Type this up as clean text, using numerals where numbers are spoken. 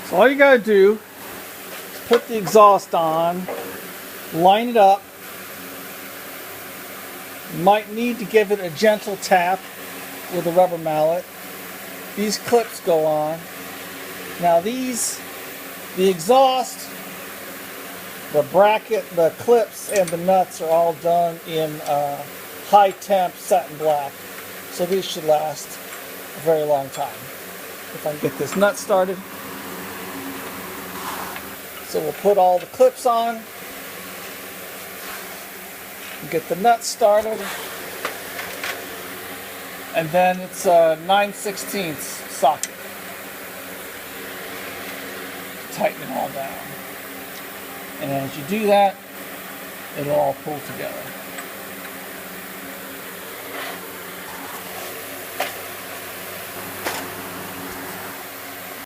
So all you gotta do is put the exhaust on, line it up. You might need to give it a gentle tap with a rubber mallet. These clips go on. Now the exhaust, the bracket, the clips, and the nuts are all done in high temp satin black. So these should last a very long time. If I can get this nut started. So we'll put all the clips on, get the nuts started, and then it's a 9/16 socket. Tighten it all down. And as you do that, it'll all pull together.